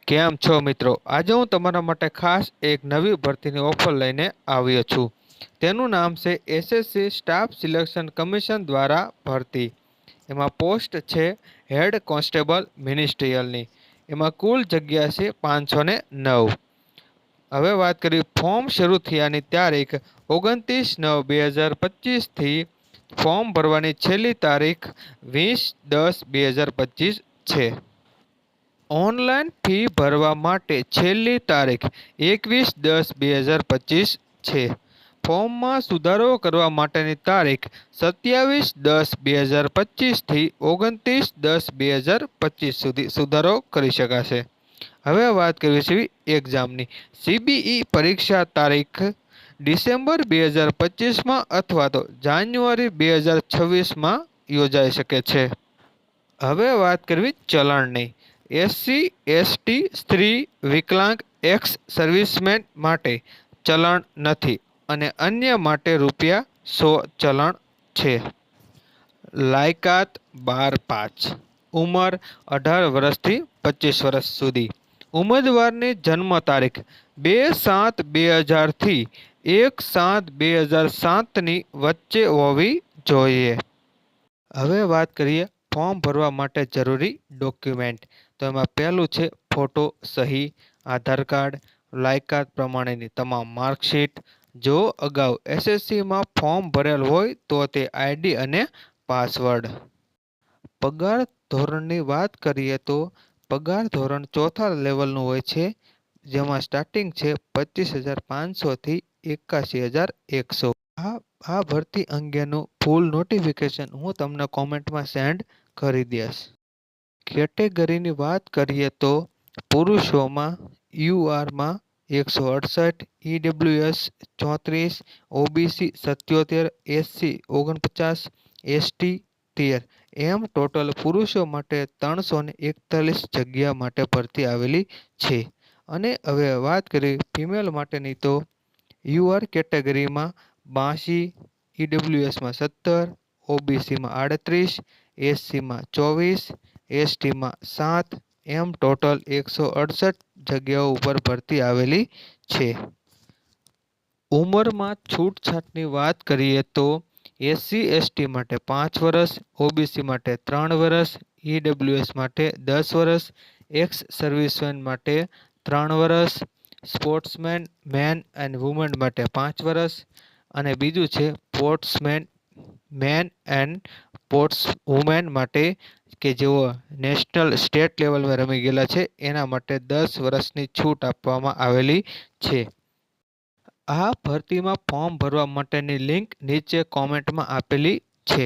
કેમ છો મિત્રો? આજે હું તમારા માટે ખાસ એક નવી ભરતીની ઓફર લઈને આવ્યો છું. તેનું નામ છે એસએસસી સ્ટાફ સિલેક્શન કમિશન દ્વારા ભરતી. એમાં પોસ્ટ છે હેડ કોન્સ્ટેબલ મિનિસ્ટ્રીયલની. એમાં કુલ જગ્યા છે 509. હવે વાત કરીએ ફોર્મ શરૂ થયાની તારીખ 29/9/2025 ફોર્મ ભરવાની છેલ્લી તારીખ 20/10/2025 છે. ઓનલાઈન ફી ભરવા માટે છેલ્લી તારીખ 21/10/2025 છે. ફોર્મમાં સુધારો કરવા માટેની તારીખ 27/10/2025 થી 29/10/2025 સુધી સુધારો કરી શકાશે. હવે વાત કરીએ છીએ એક્ઝામની. સીબીઈ પરીક્ષા તારીખ ડિસેમ્બર 2025 અથવા તો જાન્યુઆરી 2026 યોજાઈ શકે છે. હવે વાત કરવી ચલણની. એસસી એસટી સ્ત્રી વિકલાંગ એક્સ સર્વિસમેન માટે ચલણ નથી અને અન્ય માટે ₹100 ચલણ છે. લાયકાત 12/5. ઉંમર 18 વર્ષથી 25 વર્ષ સુધી. ઉમેદવારની જન્મ તારીખ 2/7/2000 થી 1/7/2007ની વચ્ચે હોવી જોઈએ. હવે વાત કરીએ ફોર્મ ભરવા માટે જરૂરી ડોક્યુમેન્ટ. તો એમાં પહેલું છે ફોટો, સહી, આધાર કાર્ડ, લાયકાત પ્રમાણેની તમામ માર્કશીટ. જો અગાઉ એસએસસીમાં ફોર્મ ભરેલ હોય તો તે આઈડી અને પાસવર્ડ. પગાર ધોરણની વાત કરીએ તો પગાર ધોરણ ચોથા લેવલનું હોય છે, જેમાં સ્ટાર્ટિંગ છે 25,500 થી 81,100. આ ભરતી અંગેનું ફૂલ નોટિફિકેશન હું તમને કોમેન્ટમાં સેન્ડ કરી દઈશ. કેટેગરીની વાત કરીએ તો પુરુષોમાં યુઆરમાં 168, ઈડબ્લ્યુએસ 34, ઓબીસી 77, એસસી 49, એસટી 13. એમ ટોટલ પુરુષો માટે 341 જગ્યા માટે ભરતી આવેલી છે. અને હવે વાત કરીએ ફિમેલ માટેની તો યુઆર કેટેગરીમાં 82, ઈડબ્લ્યુએસમાં 17, ઓબીસીમાં 38, એસસીમાં 24, એસટીમાં 7. એમ ટોટલ 168 જગ્યાઓ ઉપર ભરતી આવેલી છે. ઉંમરમાં છૂટછાટની વાત કરીએ તો એસસી એસટી માટે 5 વર્ષ, ઓબીસી માટે 3 વર્ષ, ઈડબ્લ્યુએસ માટે 10 વર્ષ, એક્સ સર્વિસમેન માટે 3 વર્ષ, સ્પોર્ટ્સમેન મેન એન્ડ વુમેન માટે 5 વર્ષ અને બીજું છે sportsmen men and sports women માટે કે જેઓ નેશનલ સ્ટેટ લેવલમાં રમી ગયેલા છે એના માટે 10 વર્ષની છૂટ આપવામાં આવેલી છે. આ ભરતીમાં ફોર્મ ભરવા માટેની લિંક નીચે કોમેન્ટમાં આપેલી છે.